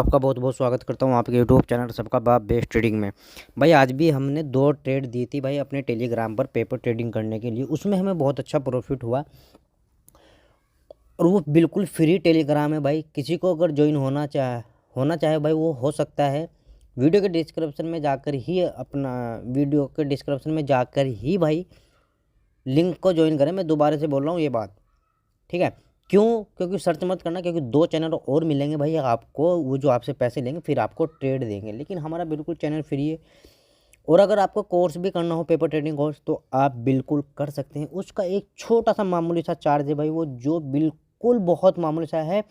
आपका बहुत बहुत स्वागत करता हूँ आपके यूट्यूब चैनल सबका बाप बेस्ट ट्रेडिंग में। भाई आज भी हमने 2 ट्रेड दी थी भाई अपने टेलीग्राम पर पेपर ट्रेडिंग करने के लिए। उसमें हमें बहुत अच्छा प्रॉफिट हुआ और वो बिल्कुल फ्री टेलीग्राम है भाई। किसी को अगर ज्वाइन होना चाहे भाई वो हो सकता है। वीडियो के डिस्क्रिप्शन में जाकर ही भाई लिंक को ज्वाइन करें। मैं दोबारा से बोल रहा हूँ ये बात, ठीक है। क्यों? क्योंकि सर्च मत करना, क्योंकि 2 चैनल और मिलेंगे भाई आपको, वो जो आपसे पैसे लेंगे फिर आपको ट्रेड देंगे। लेकिन हमारा बिल्कुल चैनल फ्री है। और अगर आपको कोर्स भी करना हो, पेपर ट्रेडिंग कोर्स, तो आप बिल्कुल कर सकते हैं। उसका एक छोटा सा मामूली सा चार्ज है भाई, वो जो बिल्कुल बहुत मामूली सा है।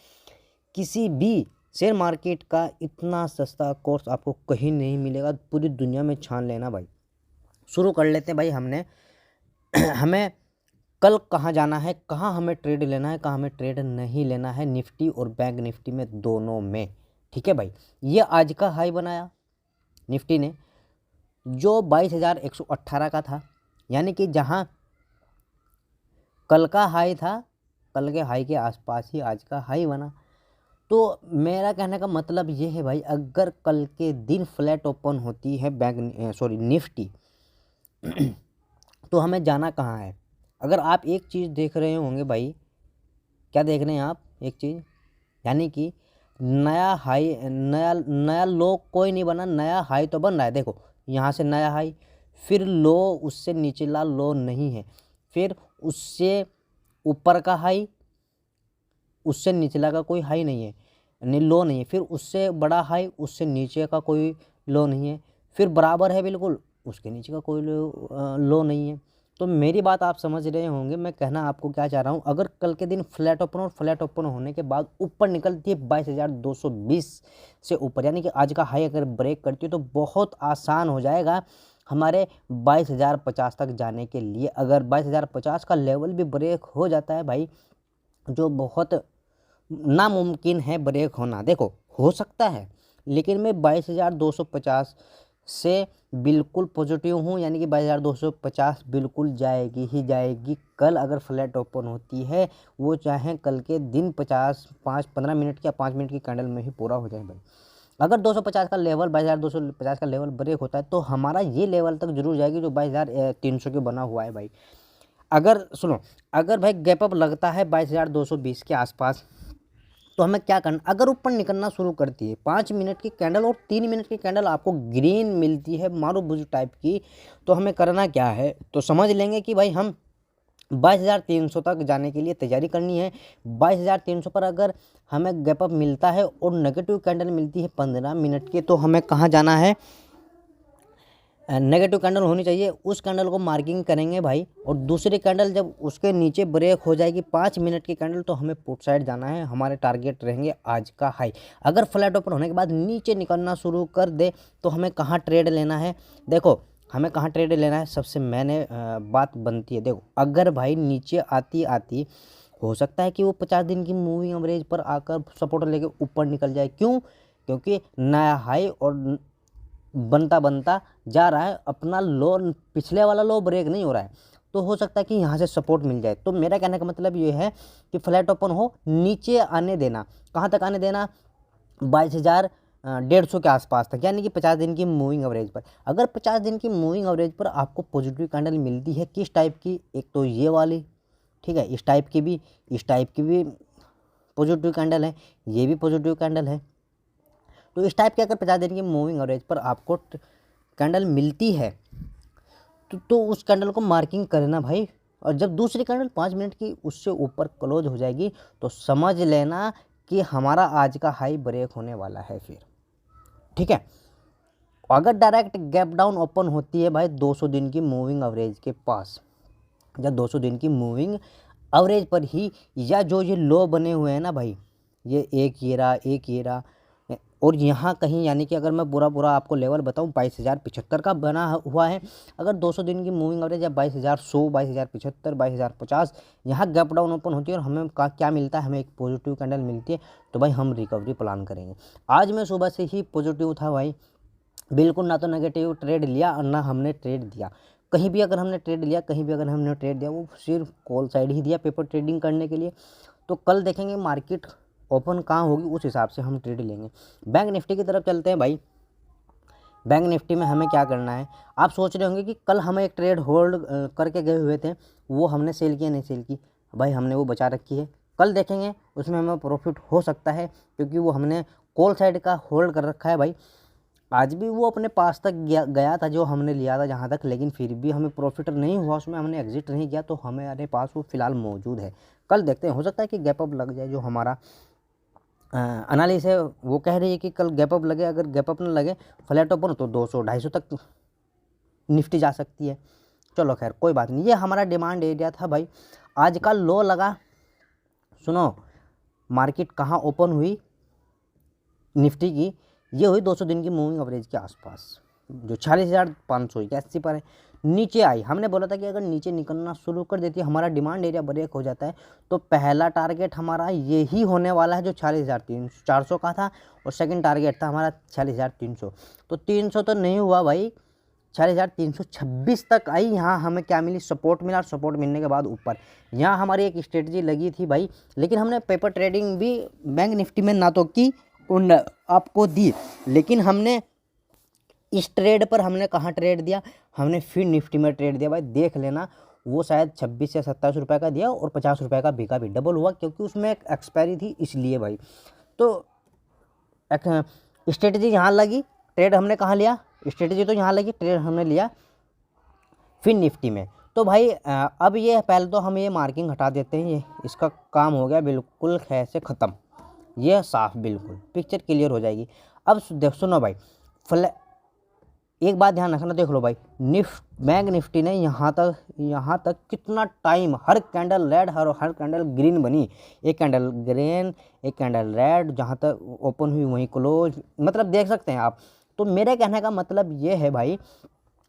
किसी भी शेयर मार्केट का इतना सस्ता कोर्स आपको कहीं नहीं मिलेगा, पूरी दुनिया में छान लेना भाई। शुरू कर लेते हैं भाई। हमें कल कहाँ जाना है, कहाँ हमें ट्रेड लेना है, कहाँ हमें ट्रेड नहीं लेना है, निफ्टी और बैंक निफ्टी में, दोनों में। ठीक है भाई। ये आज का हाई बनाया निफ्टी ने, जो 22,118 का था, यानी कि जहाँ कल का हाई था, कल के हाई के आसपास ही आज का हाई बना। तो मेरा कहने का मतलब ये है भाई, अगर कल के दिन फ्लैट ओपन होती है निफ्टी तो हमें जाना कहाँ है। अगर आप एक चीज़ देख रहे होंगे भाई, क्या देख रहे हैं आप? एक चीज़, यानी कि नया हाई, नया लो कोई नहीं बना, नया हाई तो बन रहा है। देखो यहाँ से नया हाई, फिर लो, उससे निचला लो नहीं है, फिर उससे ऊपर का हाई, उससे निचला का कोई हाई नहीं है, नहीं लो नहीं है, फिर उससे बड़ा हाई, उससे नीचे का कोई लो नहीं है, फिर बराबर है बिल्कुल, उसके नीचे का कोई लो नहीं है। तो मेरी बात आप समझ रहे होंगे मैं कहना आपको क्या चाह रहा हूँ। अगर कल के दिन फ्लैट ओपन और फ्लैट ओपन होने के बाद ऊपर निकलती है 22,220 से ऊपर, यानी कि आज का हाई अगर ब्रेक करती है, तो बहुत आसान हो जाएगा हमारे 22,050 तक जाने के लिए। अगर 22,050 का लेवल भी ब्रेक हो जाता है भाई, जो बहुत नामुमकिन है ब्रेक होना, देखो हो सकता है, लेकिन मैं 22,250 से बिल्कुल पॉजिटिव हूँ, यानी कि 22,250 बिल्कुल जाएगी ही जाएगी। कल अगर फ्लैट ओपन होती है, वो चाहे कल के दिन 15 मिनट या 5 मिनट की कैंडल में ही पूरा हो जाए भाई। अगर 250 का लेवल, 22,250 का लेवल ब्रेक होता है, तो हमारा ये लेवल तक जरूर जाएगी जो 22,300 के बना हुआ है भाई। अगर सुनो, अगर भाई गैप अप लगता है 22,220 के आसपास, तो हमें क्या करना, अगर ऊपर निकलना शुरू करती है 5 मिनट की कैंडल और 3 मिनट की कैंडल आपको ग्रीन मिलती है मारो बुझ टाइप की, तो हमें करना क्या है, तो समझ लेंगे कि भाई हम 22,300 तक जाने के लिए तैयारी करनी है। 22,300 पर अगर हमें गैप अप मिलता है और नेगेटिव कैंडल मिलती है 15 मिनट की, तो हमें कहाँ जाना है, नेगेटिव कैंडल होनी चाहिए, उस कैंडल को मार्किंग करेंगे भाई। और दूसरी कैंडल जब उसके नीचे ब्रेक हो जाएगी 5 मिनट की कैंडल, तो हमें पुट साइड जाना है। हमारे टारगेट रहेंगे आज का हाई। अगर फ्लैट ओपन होने के बाद नीचे निकलना शुरू कर दे, तो हमें कहाँ ट्रेड लेना है। देखो हमें कहाँ ट्रेड लेना है, सबसे मैंने बात बनती है। देखो अगर भाई नीचे आती आती हो सकता है कि वो 50 दिन की मूविंग एवरेज पर आकर सपोर्ट लेके ऊपर निकल जाए। क्यों? क्योंकि नया हाई और बनता बनता जा रहा है, अपना लो, पिछले वाला लो ब्रेक नहीं हो रहा है, तो हो सकता है कि यहाँ से सपोर्ट मिल जाए। तो मेरा कहने का मतलब ये है कि फ्लैट ओपन हो, नीचे आने देना। कहाँ तक आने देना? 22,150 के आसपास तक, यानी कि 50 दिन की मूविंग एवरेज पर। अगर 50 दिन की मूविंग एवरेज पर आपको पॉजिटिव कैंडल मिलती है, किस टाइप की, एक तो ये वाली, ठीक है, इस टाइप की भी पॉजिटिव कैंडल है, ये भी पॉजिटिव कैंडल है। तो इस टाइप की अगर 50 दिन की मूविंग एवरेज पर आपको कैंडल मिलती है, तो उस कैंडल को मार्किंग करना भाई। और जब दूसरी कैंडल 5 मिनट की उससे ऊपर क्लोज हो जाएगी, तो समझ लेना कि हमारा आज का हाई ब्रेक होने वाला है फिर, ठीक है। अगर डायरेक्ट गैप डाउन ओपन होती है भाई 200 दिन की मूविंग एवरेज के पास, या 200 दिन की मूविंग एवरेज पर ही, या जो ये लो बने हुए हैं ना भाई, ये एक ये रहा और यहाँ कहीं, यानी कि अगर मैं पूरा आपको लेवल बताऊँ, 22,075 का बना हुआ है। अगर 200 दिन की मूविंग एवरेज या 22,100, 22,075, 22,050 यहाँ गैप डाउन ओपन होती है और हमें क्या मिलता है, हमें एक पॉजिटिव कैंडल मिलती है, तो भाई हम रिकवरी प्लान करेंगे। आज मैं सुबह से ही पॉजिटिव था भाई, बिल्कुल ना तो नेगेटिव ट्रेड लिया और ना हमने ट्रेड दिया। कहीं भी अगर हमने ट्रेड लिया, कहीं भी अगर हमने ट्रेड दिया, वो सिर्फ कॉल साइड ही दिया पेपर ट्रेडिंग करने के लिए। तो कल देखेंगे मार्केट ओपन कहाँ होगी उस हिसाब से हम ट्रेड लेंगे। बैंक निफ्टी की तरफ चलते हैं भाई। बैंक निफ्टी में हमें क्या करना है, आप सोच रहे होंगे कि कल हम एक ट्रेड होल्ड करके गए हुए थे, वो हमने सेल किया नहीं सेल की, भाई हमने वो बचा रखी है, कल देखेंगे उसमें हमें प्रॉफिट हो सकता है, क्योंकि वो हमने कॉल साइड का होल्ड कर रखा है भाई। आज भी वो अपने पास तक गया था जो हमने लिया था जहाँ तक, लेकिन फिर भी हमें प्रॉफिट नहीं हुआ उसमें, हमने एग्जिट नहीं किया, तो हमारे पास वो फिलहाल मौजूद है। कल देखते हैं, हो सकता है कि गैप अप लग जाए। जो हमारा एनालिसिस है वो कह रही है कि कल गैप अप लगे, अगर गैप अप न लगे फ्लैट ओपन तो 200-250 तक निफ्टी जा सकती है। चलो खैर कोई बात नहीं, ये हमारा डिमांड एरिया था भाई। आज का लो लगा, सुनो मार्केट कहाँ ओपन हुई निफ्टी की, ये हुई 200 दिन की मूविंग एवरेज के आसपास, जो 40,581 पर है। नीचे आई, हमने बोला था कि अगर नीचे निकलना शुरू कर देती है, हमारा डिमांड एरिया ब्रेक हो जाता है, तो पहला टारगेट हमारा यही होने वाला है जो 40,400 का था, और सेकंड टारगेट था हमारा 40,300। तो 300 तो नहीं हुआ भाई, 40,326 तक आई। यहाँ हमें क्या मिली, सपोर्ट मिला, और सपोर्ट मिलने के बाद ऊपर यहाँ हमारी एक स्ट्रेटजी लगी थी भाई, लेकिन हमने पेपर ट्रेडिंग भी बैंक निफ्टी में ना तो की उन आपको दी, लेकिन हमने इस ट्रेड पर हमने कहाँ ट्रेड दिया, हमने फिर निफ्टी में ट्रेड दिया भाई। देख लेना, वो शायद 26 या 27 रुपये का दिया और 50 रुपये का बिका भी, डबल हुआ, क्योंकि उसमें एक एक्सपायरी थी इसलिए भाई। तो एक स्ट्रेटजी यहाँ लगी, ट्रेड हमने कहाँ लिया, स्ट्रेटजी तो यहाँ लगी, ट्रेड हमने लिया फिर निफ्टी में। तो भाई अब ये पहले तो हम ये मार्किंग हटा देते हैं, ये इसका काम हो गया बिल्कुल खैर से ख़त्म, ये साफ बिल्कुल पिक्चर क्लियर हो जाएगी। अब सुनो भाई, एक बात ध्यान रखना, देख लो भाई, बैंक निफ्टी ने यहाँ तक कितना टाइम, हर कैंडल रेड, हर कैंडल ग्रीन बनी, एक कैंडल ग्रीन एक कैंडल रेड, जहाँ तक ओपन हुई वहीं क्लोज, मतलब देख सकते हैं आप। तो मेरे कहने का मतलब ये है भाई,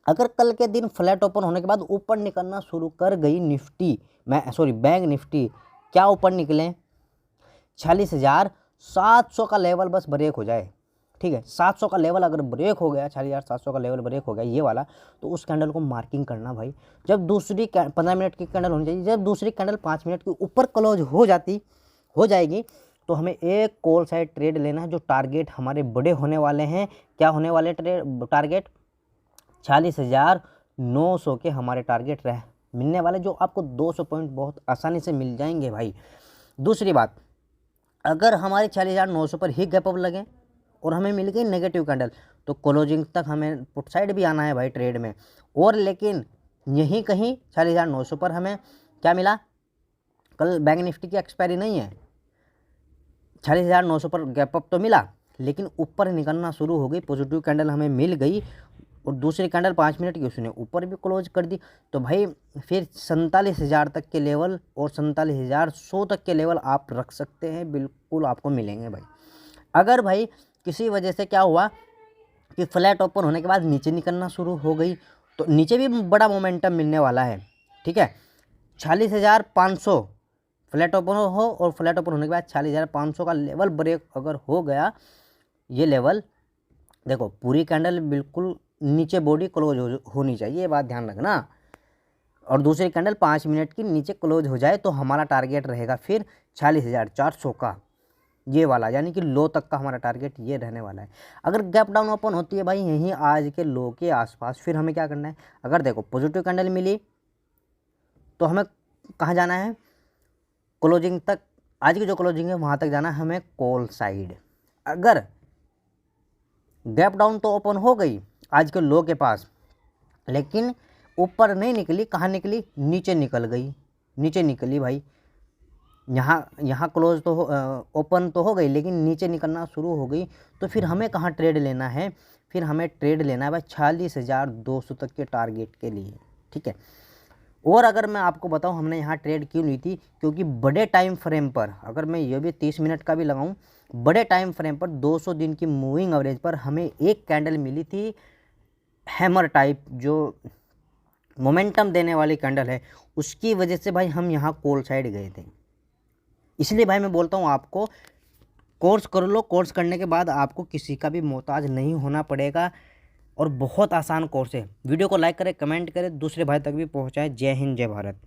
अगर कल के दिन फ्लैट ओपन होने के बाद ऊपर निकलना शुरू कर गई निफ्टी, बैंक निफ्टी, क्या ऊपर निकलें, 40,700 का लेवल बस ब्रेक हो जाए, ठीक है, 700 का लेवल अगर ब्रेक हो गया, 40,700 का लेवल ब्रेक हो गया ये वाला, तो उस कैंडल को मार्किंग करना भाई। जब दूसरी 15 मिनट की कैंडल होनी चाहिए, जब दूसरी कैंडल 5 मिनट के ऊपर क्लोज हो जाएगी, तो हमें एक कॉल साइड ट्रेड लेना है, जो टारगेट हमारे बड़े होने वाले हैं। क्या होने वाले टारगेट, 40,900 के हमारे टारगेट मिलने वाले, जो आपको 200 पॉइंट बहुत आसानी से मिल जाएंगे भाई। दूसरी बात, अगर हमारे 40,900 पर ही गैप अप लगे और हमें मिल गई नेगेटिव कैंडल, तो क्लोजिंग तक हमें पुट साइड भी आना है भाई ट्रेड में। और लेकिन यहीं कहीं 40,900 पर हमें क्या मिला, कल बैंक निफ्टी की एक्सपायरी नहीं है, 40,900 पर गैप अप तो मिला, लेकिन ऊपर निकलना शुरू हो गई, पॉजिटिव कैंडल हमें मिल गई, और दूसरी कैंडल 5 मिनट की उसने ऊपर भी क्लोज कर दी। तो भाई फिर 47,000 तक के लेवल और 47,100 तक के लेवल आप रख सकते हैं, बिल्कुल आपको मिलेंगे भाई। अगर भाई किसी वजह से क्या हुआ कि फ्लैट ओपन होने के बाद नीचे निकलना शुरू हो गई, तो नीचे भी बड़ा मोमेंटम मिलने वाला है, ठीक है। 40,500 फ्लैट ओपन हो, और फ्लैट ओपन होने के बाद 40,500 का लेवल ब्रेक अगर हो गया, ये लेवल देखो पूरी कैंडल बिल्कुल नीचे बॉडी क्लोज होनी चाहिए, ये बात ध्यान रखना, और दूसरी कैंडल 5 मिनट की नीचे क्लोज हो जाए, तो हमारा टारगेट रहेगा फिर 40,400 का, ये वाला, यानी कि लो तक का हमारा टारगेट ये रहने वाला है। अगर गैप डाउन ओपन होती है भाई यहीं आज के लो के आसपास, फिर हमें क्या करना है, अगर देखो पॉजिटिव कैंडल मिली तो हमें कहाँ जाना है, क्लोजिंग तक, आज की जो क्लोजिंग है वहाँ तक जाना है हमें कॉल साइड। अगर गैप डाउन तो ओपन हो गई आज के लो के पास, लेकिन ऊपर नहीं निकली, कहाँ निकली, नीचे निकल गई, नीचे निकली भाई, यहाँ क्लोज तो ओपन तो हो गई, लेकिन नीचे निकलना शुरू हो गई, तो फिर हमें कहाँ ट्रेड लेना है, फिर हमें ट्रेड लेना है भाई 40,200 तक के टारगेट के लिए, ठीक है। और अगर मैं आपको बताऊं हमने यहाँ ट्रेड क्यों ली थी, क्योंकि बड़े टाइम फ्रेम पर, अगर मैं ये भी 30 मिनट का भी लगाऊं, बड़े टाइम फ्रेम पर 200 दिन की मूविंग एवरेज पर हमें एक कैंडल मिली थी हैमर टाइप, जो मोमेंटम देने वाली कैंडल है, उसकी वजह से भाई हम यहाँ कॉल साइड गए थे। इसलिए भाई मैं बोलता हूँ आपको कोर्स कर लो, कोर्स करने के बाद आपको किसी का भी मोहताज नहीं होना पड़ेगा, और बहुत आसान कोर्स है। वीडियो को लाइक करें, कमेंट करें, दूसरे भाई तक भी पहुँचाएं। जय हिंद, जय भारत।